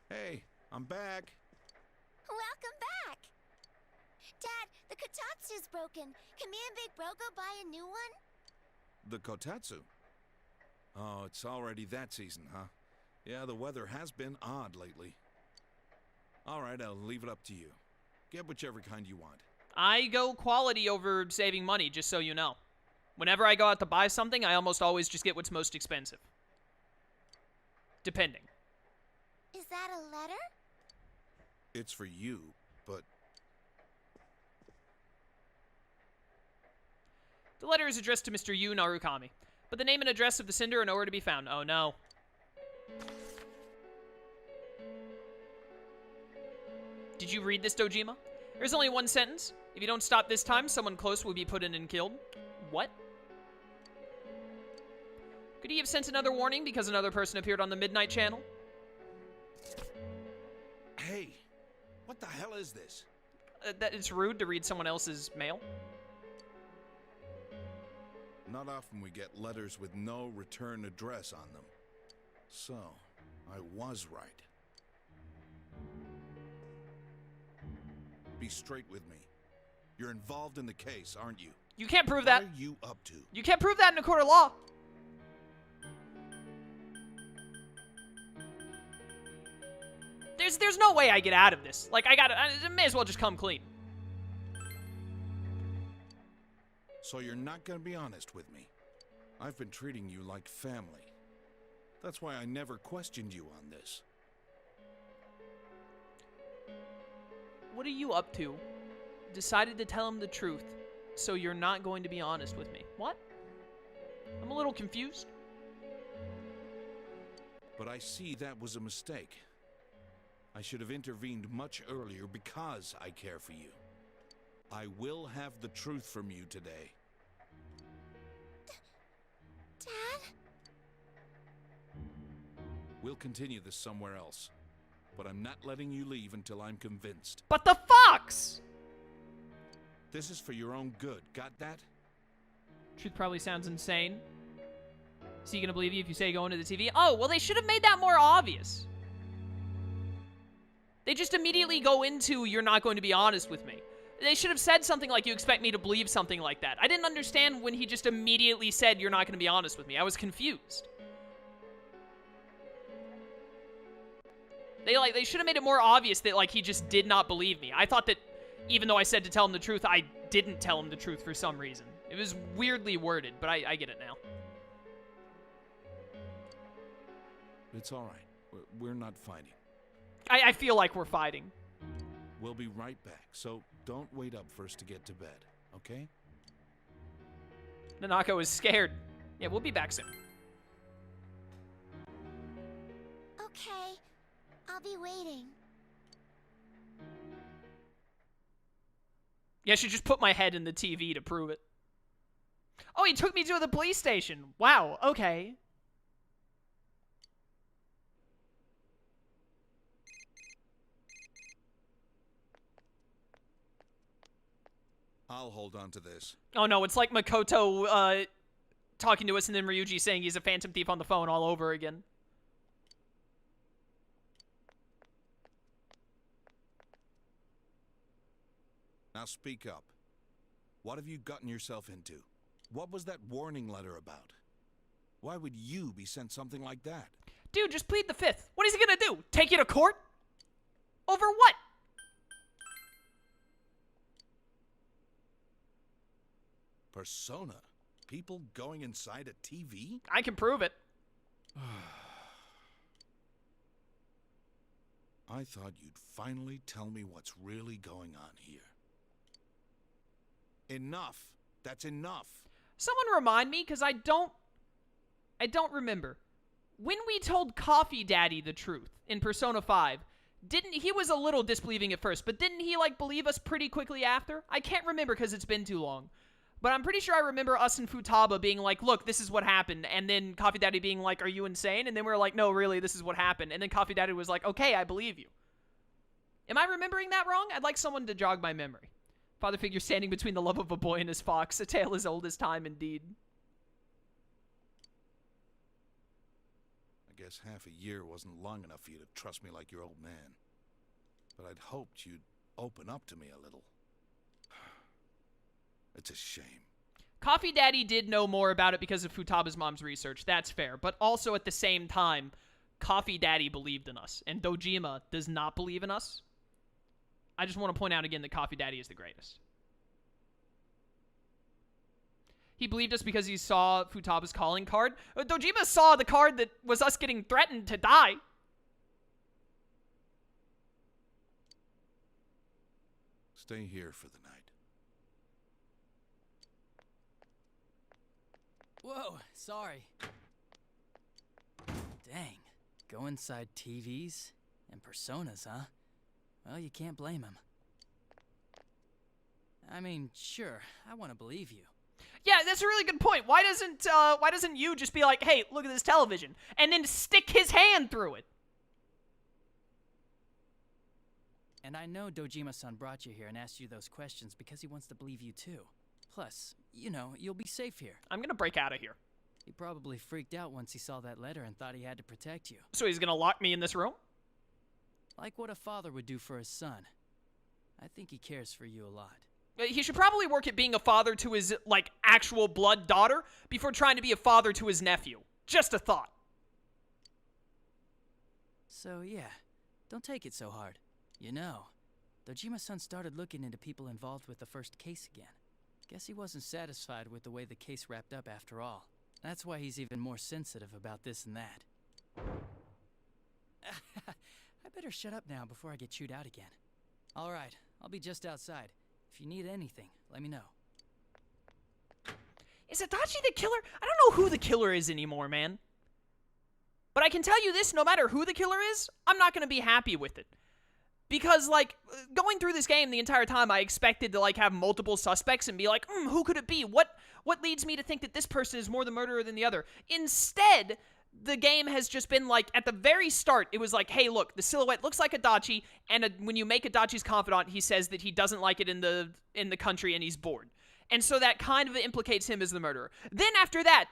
Hey, I'm back. Welcome back! Dad, the kotatsu's broken. Can me and Big Bro go buy a new one? The kotatsu? Oh, it's already that season, huh? Yeah, the weather has been odd lately. Alright, I'll leave it up to you. Get whichever kind you want. I go quality over saving money, just so you know. Whenever I go out to buy something, I almost always just get what's most expensive. Depending. Is that a letter? It's for you, but... The letter is addressed to Mr. Yu Narukami, but the name and address of the sender are nowhere to be found. Oh no. Did you read this, Dojima? There's only one sentence. If you don't stop this time, someone close will be put in and killed. What? Could he have sent another warning because another person appeared on the Midnight Channel? Hey, what the hell is this? That it's rude to read someone else's mail. Not often we get letters with no return address on them. So, I was right. Be straight with me. You're involved in the case, aren't you? You can't prove that. What are you up to? You can't prove that in a court of law. There's no way I get out of this. Like, I may as well just come clean. So you're not gonna be honest with me. I've been treating you like family. That's why I never questioned you on this. What are you up to? Decided to tell him the truth, so you're not going to be honest with me. What? I'm a little confused. But I see that was a mistake. I should have intervened much earlier because I care for you. I will have the truth from you today. Dad? We'll continue this somewhere else. But I'm not letting you leave until I'm convinced. But the fox! This is for your own good, got that? Truth probably sounds insane. Is he gonna believe you if you say go into the TV? Oh, well, they should have made that more obvious. They just immediately go into, you're not going to be honest with me. They should have said something like, you expect me to believe something like that. I didn't understand when he just immediately said, you're not going to be honest with me. I was confused. They should have made it more obvious that, like, he just did not believe me. I thought that, even though I said to tell him the truth, I didn't tell him the truth for some reason. It was weirdly worded, but I get it now. It's all right. We're not fighting. I feel like we're fighting. We'll be right back, so don't wait up for us to get to bed, okay? Nanako is scared. Yeah, we'll be back soon. Okay, I'll be waiting. Yeah, I should just put my head in the TV to prove it. Oh, he took me to the police station. Wow, okay. I'll hold on to this. Oh no, it's like Makoto talking to us and then Ryuji saying he's a phantom thief on the phone all over again. Now speak up. What have you gotten yourself into? What was that warning letter about? Why would you be sent something like that? Dude, just plead the fifth. What is he gonna do? Take you to court? Over what? Persona? People going inside a TV? I can prove it. I thought you'd finally tell me what's really going on here. Enough. That's enough. Someone remind me, because I don't remember. When we told Coffee Daddy the truth in Persona 5, he was a little disbelieving at first, but didn't he, like, believe us pretty quickly after? I can't remember because it's been too long. But I'm pretty sure I remember us and Futaba being like, look, this is what happened. And then Coffee Daddy being like, are you insane? And then we were like, no, really, this is what happened. And then Coffee Daddy was like, okay, I believe you. Am I remembering that wrong? I'd like someone to jog my memory. Father figure standing between the love of a boy and his fox, a tale as old as time indeed. I guess half a year wasn't long enough for you to trust me like your old man. But I'd hoped you'd open up to me a little. It's a shame. Coffee Daddy did know more about it because of Futaba's mom's research. That's fair. But also at the same time, Coffee Daddy believed in us, and Dojima does not believe in us. I just want to point out again that Coffee Daddy is the greatest. He believed us because he saw Futaba's calling card. Dojima saw the card that was us getting threatened to die. Stay here for the night. Whoa, sorry. Dang. Go inside TVs and personas, huh? Well, you can't blame him. I mean, sure, I want to believe you. Yeah, that's a really good point. Why doesn't you just be like, hey, look at this television, and then stick his hand through it? And I know Dojima-san brought you here and asked you those questions because he wants to believe you too. Plus, you know, you'll be safe here. I'm gonna break out of here. He probably freaked out once he saw that letter and thought he had to protect you. So he's gonna lock me in this room? Like what a father would do for his son. I think he cares for you a lot. He should probably work at being a father to his, like, actual blood daughter before trying to be a father to his nephew. Just a thought. So, yeah, don't take it so hard. You know, Dojima-san started looking into people involved with the first case again. Guess he wasn't satisfied with the way the case wrapped up after all. That's why he's even more sensitive about this and that. I better shut up now before I get chewed out again. All right, I'll be just outside. If you need anything, let me know. Is Adachi the killer? I don't know who the killer is anymore, man. But I can tell you this, no matter who the killer is, I'm not going to be happy with it. Because, like, going through this game the entire time, I expected to, like, have multiple suspects and be like, who could it be? What leads me to think that this person is more the murderer than the other? Instead, the game has just been, like, at the very start, it was like, hey, look, the silhouette looks like Adachi, and when you make Adachi's confidant, he says that he doesn't like it in the country and he's bored. And so that kind of implicates him as the murderer. Then after that,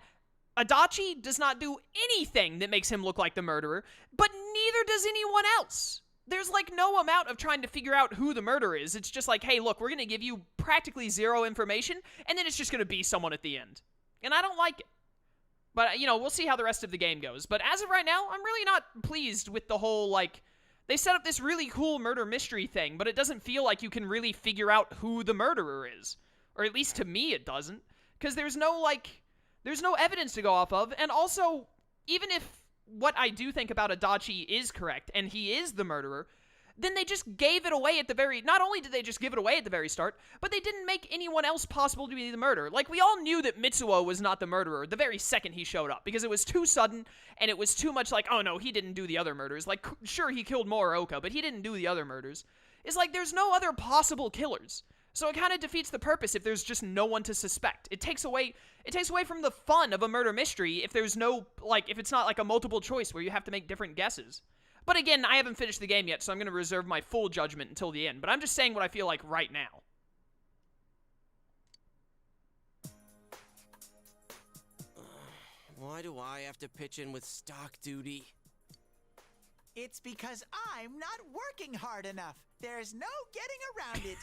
Adachi does not do anything that makes him look like the murderer, but neither does anyone else. There's, like, no amount of trying to figure out who the murderer is. It's just like, hey, look, we're going to give you practically zero information, and then it's just going to be someone at the end. And I don't like it. But, you know, we'll see how the rest of the game goes. But as of right now, I'm really not pleased with the whole, like, they set up this really cool murder mystery thing, but it doesn't feel like you can really figure out who the murderer is. Or at least to me, it doesn't. Because there's no evidence to go off of, and also, even if what I do think about Adachi is correct, and he is the murderer, then they just gave it away at the very... Not only did they just give it away at the very start, but they didn't make anyone else possible to be the murderer. Like, we all knew that Mitsuo was not the murderer the very second he showed up, because it was too sudden, and it was too much like, oh no, he didn't do the other murders. Like, sure, he killed Morioka, but he didn't do the other murders. It's like, there's no other possible killers. So it kind of defeats the purpose if there's just no one to suspect. It takes away from the fun of a murder mystery if there's no, like, if it's not like a multiple choice where you have to make different guesses. But again, I haven't finished the game yet, so I'm going to reserve my full judgment until the end. But I'm just saying what I feel like right now. Why do I have to pitch in with stock duty? It's because I'm not working hard enough. There's no getting around it.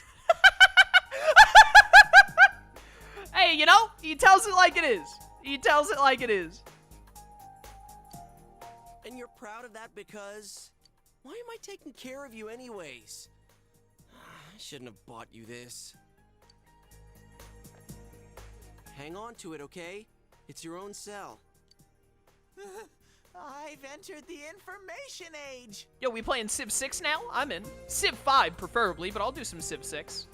Hey, you know, he tells it like it is. He tells it like it is. And you're proud of that because... Why am I taking care of you anyways? I shouldn't have bought you this. Hang on to it, okay? It's your own cell. I've entered the information age. Yo, we playing Civ 6 now? I'm in. Civ 5, preferably, but I'll do some Civ 6.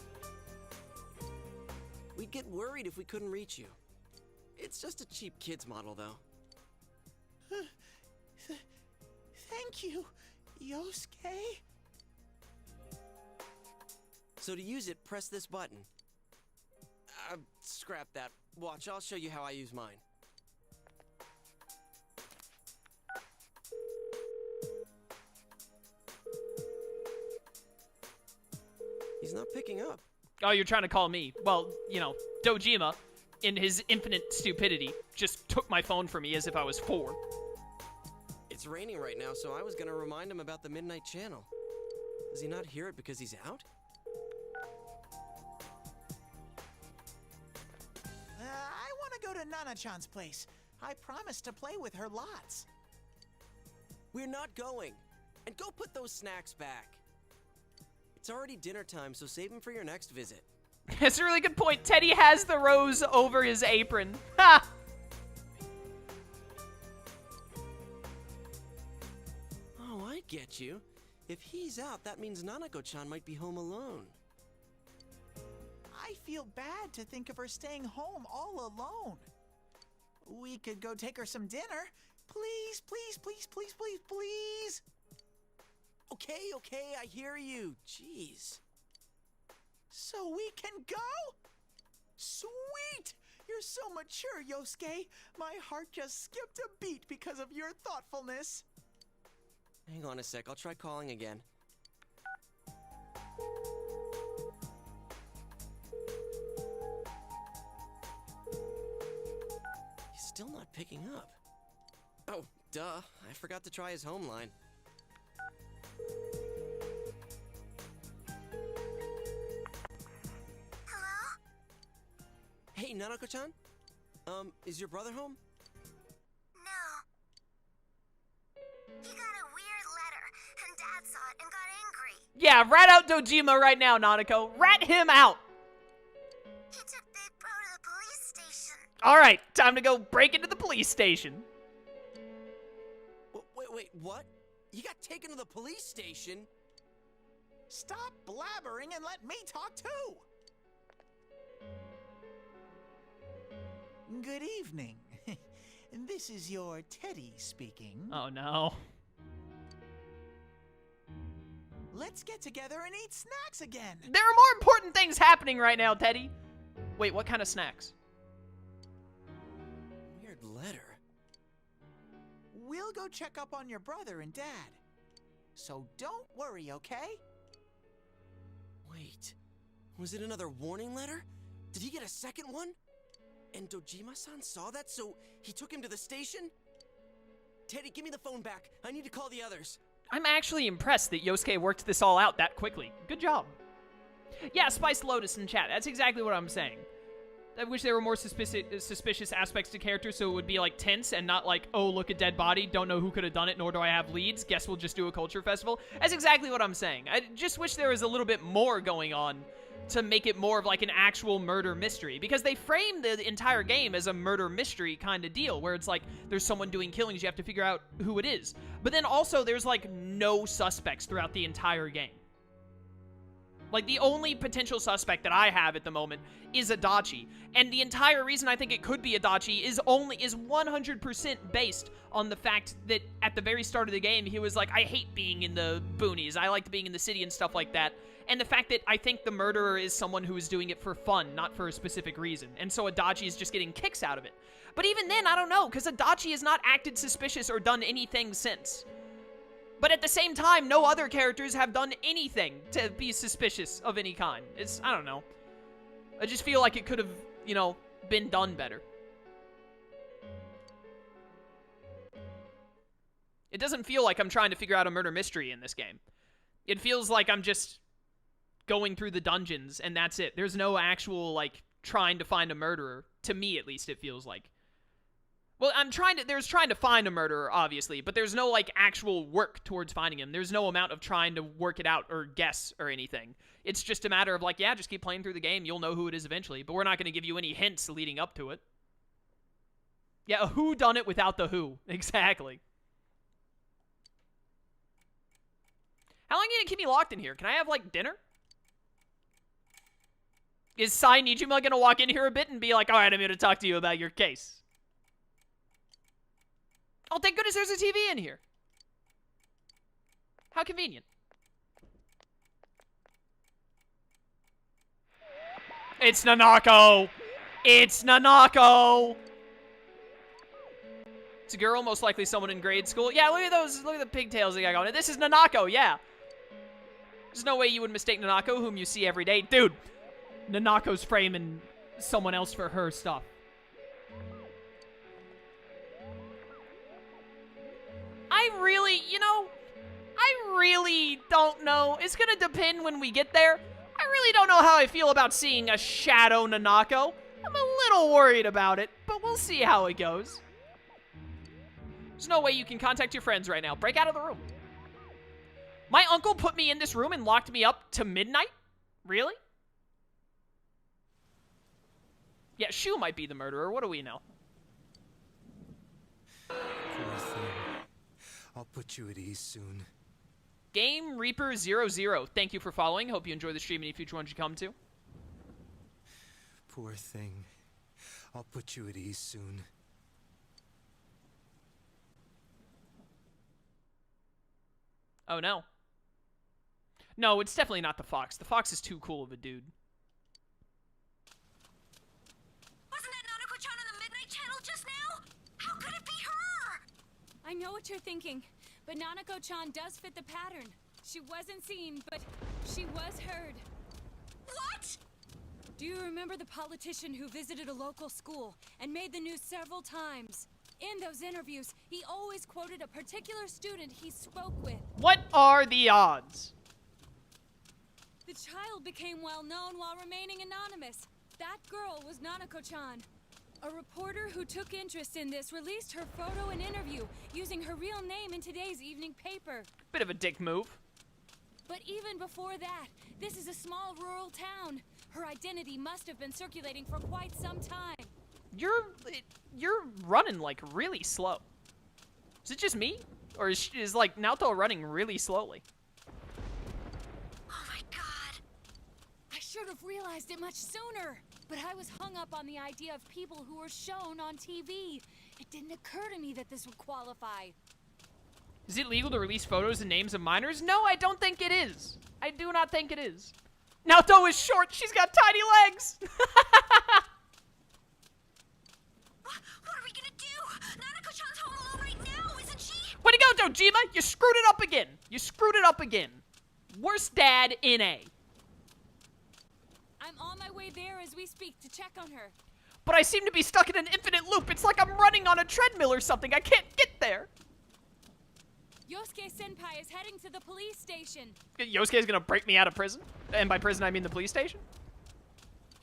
We'd get worried if we couldn't reach you. It's just a cheap kids model, though. Thank you, Yosuke. So to use it, press this button. Scrap that. Watch, I'll show you how I use mine. He's not picking up. Oh, you're trying to call me. Well, you know, Dojima, in his infinite stupidity, just took my phone from me as if I was 4. It's raining right now, so I was gonna remind him about the midnight channel. Does he not hear it because he's out? I want to go to Nana-chan's place. I promised to play with her lots. We're not going. And go put those snacks back. It's already dinner time, so save them for your next visit. That's a really good point. Teddy has the rose over his apron. Ha! Oh, I get you. If he's out, that means Nanako-chan might be home alone. I feel bad to think of her staying home all alone. We could go take her some dinner. Please, please, please, please, please, please. Okay, I hear you. Jeez. So we can go? Sweet! You're so mature, Yosuke. My heart just skipped a beat because of your thoughtfulness. Hang on a sec, I'll try calling again. He's still not picking up. Oh, duh. I forgot to try his home line. Hello? Hey, Nanako-chan? Is your brother home? No. He got a weird letter, and Dad saw it and got angry. Yeah, rat out Dojima right now, Nanako. Rat him out. He took Big Bro to the police station. All right, time to go break into the police station. Wait, what? He got taken to the police station? Stop blabbering and let me talk too. Good evening. This is your Teddy speaking. Oh, no. Let's get together and eat snacks again. There are more important things happening right now, Teddy. Wait, what kind of snacks? Weird letter. We'll go check up on your brother and Dad. So don't worry, okay? Wait, was it another warning letter? Did he get a second one? And Dojima-san saw that, so he took him to the station? Teddy, give me the phone back. I need to call the others. I'm actually impressed that Yosuke worked this all out that quickly. Good job. Yeah, Spiced Lotus in chat. That's exactly what I'm saying. I wish there were more suspicious aspects to characters so it would be, like, tense and not like, oh, look, a dead body, don't know who could have done it, nor do I have leads, guess we'll just do a culture festival. That's exactly what I'm saying. I just wish there was a little bit more going on to make it more of, like, an actual murder mystery. Because they frame the entire game as a murder mystery kind of deal, where it's like, there's someone doing killings, you have to figure out who it is. But then also, there's, like, no suspects throughout the entire game. Like, the only potential suspect that I have at the moment is Adachi. And the entire reason I think it could be Adachi is 100% based on the fact that at the very start of the game, he was like, I hate being in the boonies. I liked being in the city and stuff like that. And the fact that I think the murderer is someone who is doing it for fun, not for a specific reason. And so Adachi is just getting kicks out of it. But even then, I don't know, because Adachi has not acted suspicious or done anything since. But at the same time, no other characters have done anything to be suspicious of any kind. I don't know. I just feel like it could have, you know, been done better. It doesn't feel like I'm trying to figure out a murder mystery in this game. It feels like I'm just going through the dungeons and that's it. There's no actual, like, trying to find a murderer. To me, at least, it feels like. Well, there's trying to find a murderer, obviously, but there's no, like, actual work towards finding him. There's no amount of trying to work it out or guess or anything. It's just a matter of, like, yeah, just keep playing through the game. You'll know who it is eventually, but we're not going to give you any hints leading up to it. Yeah, a who done it without the who. Exactly. How long are you going to keep me locked in here? Can I have, like, dinner? Is Sai Nijima going to walk in here a bit and be like, all right, I'm here to talk to you about your case? Oh, thank goodness there's a TV in here. How convenient. It's Nanako! It's Nanako! It's a girl, most likely someone in grade school. Yeah, look at those, look at the pigtails they got going. This is Nanako, yeah. There's no way you would mistake Nanako, whom you see every day. Dude, Nanako's framing someone else for her stuff. I really don't know. It's gonna depend when we get there. I really don't know how I feel about seeing a shadow Nanako. I'm a little worried about it, but we'll see how it goes. There's no way you can contact your friends right now. Break out of the room. My uncle put me in this room and locked me up to midnight? Really? Yeah, Shu might be the murderer. What do we know? Poor thing. I'll put you at ease soon. Game Reaper 00. Thank you for following. Hope you enjoy the stream. Any future ones you come to. Poor thing. I'll put you at ease soon. Oh, no. No, it's definitely not the Fox. The Fox is too cool of a dude. Wasn't that Nanako-chan on the Midnight Channel just now? How could it be her? I know what you're thinking, but Nanako-chan does fit the pattern. She wasn't seen, but she was heard. What? Do you remember the politician who visited a local school and made the news several times? In those interviews, he always quoted a particular student he spoke with. What are the odds? The child became well known while remaining anonymous. That girl was Nanako-chan. A reporter who took interest in this released her photo and interview using her real name in today's evening paper. Bit of a dick move. But even before that, this is a small rural town. Her identity must have been circulating for quite some time. You're running like really slow. Is it just me? Or is like Naoto running really slowly? Oh my god. I should have realized it much sooner. But I was hung up on the idea of people who were shown on TV. It didn't occur to me that this would qualify. Is it legal to release photos and names of minors? No, I don't think it is. I do not think it is. Naoto is short. She's got tiny legs. What are we gonna do? Nanako-chan's home alone right now, isn't she? Way to go, Dojima. You screwed it up again. You screwed it up again. Worst dad in A. I'm on my way there as we speak to check on her. But I seem to be stuck in an infinite loop. It's like I'm running on a treadmill or something. I can't get there. Yosuke-senpai is heading to the police station. Yosuke's gonna break me out of prison? And by prison, I mean the police station?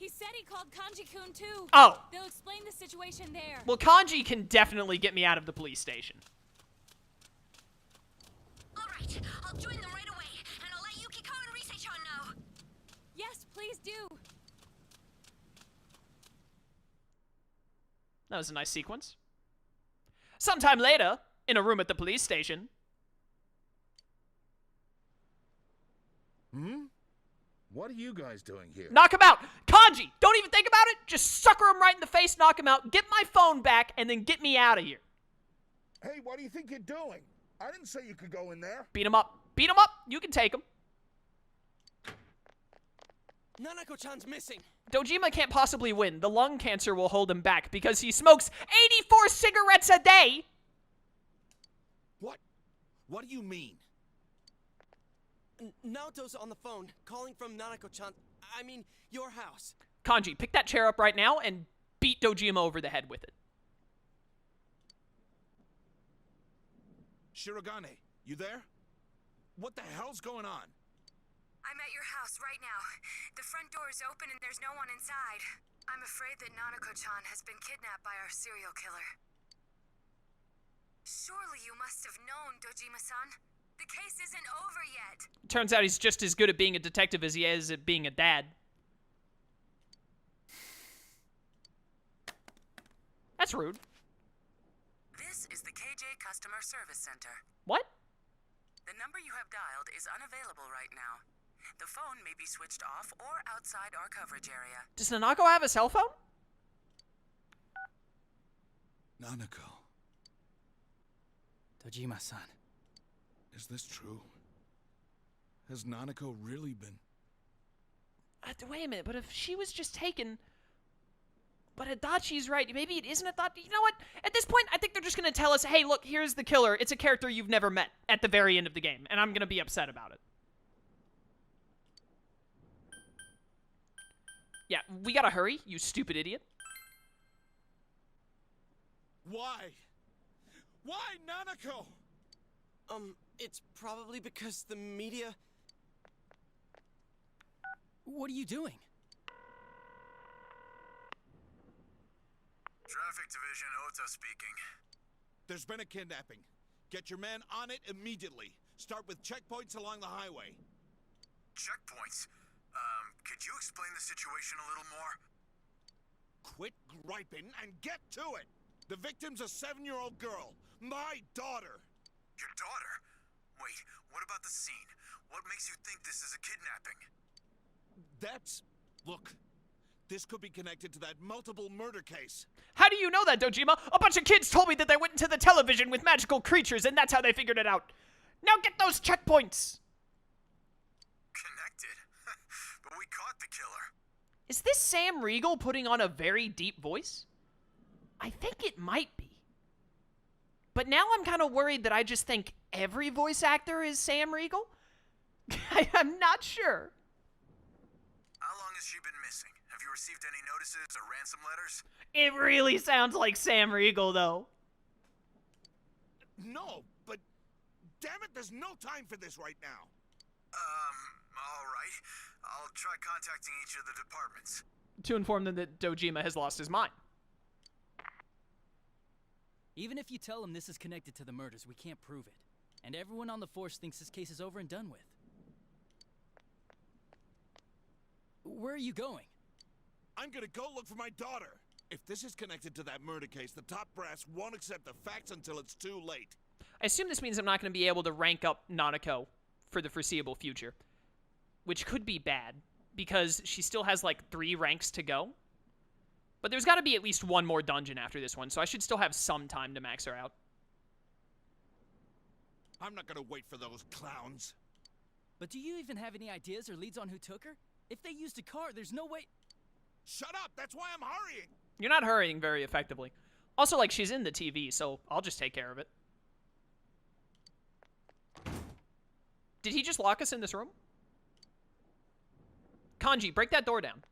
He said he called Kanji-kun too. Oh. They'll explain the situation there. Well, Kanji can definitely get me out of the police station. Alright, I'll join them right away, and I'll let Yukiko and Rise-chan know. Yes, please do. That was a nice sequence. Sometime later, in a room at the police station. What are you guys doing here? Knock him out! Kanji! Don't even think about it! Just sucker him right in the face, knock him out, get my phone back, and then get me out of here. Hey, what do you think you're doing? I didn't say you could go in there. Beat him up. Beat him up! You can take him. Nanako-chan's missing. Dojima can't possibly win. The lung cancer will hold him back because he smokes 84 cigarettes a day! What? What do you mean? Naoto's on the phone, calling from Nanako-chan. I mean, your house. Kanji, pick that chair up right now and beat Dojima over the head with it. Shirogane, you there? What the hell's going on? I'm at your house right now. The front door is open and there's no one inside. I'm afraid that Nanako-chan has been kidnapped by our serial killer. Surely you must have known, Dojima-san. The case isn't over yet. Turns out he's just as good at being a detective as he is at being a dad. That's rude. This is the KJ Customer Service Center. What? The number you have dialed is unavailable right now. The phone may be switched off or outside our coverage area. Does Nanako have a cell phone? Nanako, Dojima-san. is this true? Has Nanako really been... Wait a minute, but if she was just taken... But Adachi's right. Maybe it isn't Adachi. You know what? At this point, I think they're just going to tell us, hey, look, here's the killer. It's a character you've never met at the very end of the game. And I'm going to be upset about it. Yeah, we got to hurry, you stupid idiot. Why? Why, Nanako? It's probably because the media... What are you doing? Traffic Division, Ota speaking. There's been a kidnapping. Get your man on it immediately. Start with checkpoints along the highway. Checkpoints? Could you explain the situation a little more? Quit griping and get to it! The victim's a 7-year-old girl. My daughter! Your daughter? Wait, what about the scene? What makes you think this is a kidnapping? Look, this could be connected to that multiple murder case. How do you know that, Dojima? A bunch of kids told me that they went into the television with magical creatures, and that's how they figured it out. Now get those checkpoints! Connected? But we caught the killer. Is this Sam Riegel putting on a very deep voice? I think it might be. But now I'm kind of worried that I just think every voice actor is Sam Riegel. I'm not sure. How long has she been missing? Have you received any notices or ransom letters? It really sounds like Sam Riegel, though. No, but damn it, there's no time for this right now. All right. I'll try contacting each of the departments. To inform them that Dojima has lost his mind. Even if you tell him this is connected to the murders, we can't prove it. And everyone on the force thinks this case is over and done with. Where are you going? I'm gonna go look for my daughter. If this is connected to that murder case, the top brass won't accept the facts until it's too late. I assume this means I'm not going to be able to rank up Nanako for the foreseeable future. Which could be bad, because she still has like 3 ranks to go. But there's got to be at least one more dungeon after this one, so I should still have some time to max her out. I'm not gonna wait for those clowns. But do you even have any ideas or leads on who took her? If they used a car, there's no way... Shut up! That's why I'm hurrying! You're not hurrying very effectively. Also, like, she's in the TV, so I'll just take care of it. Did he just lock us in this room? Kanji, break that door down.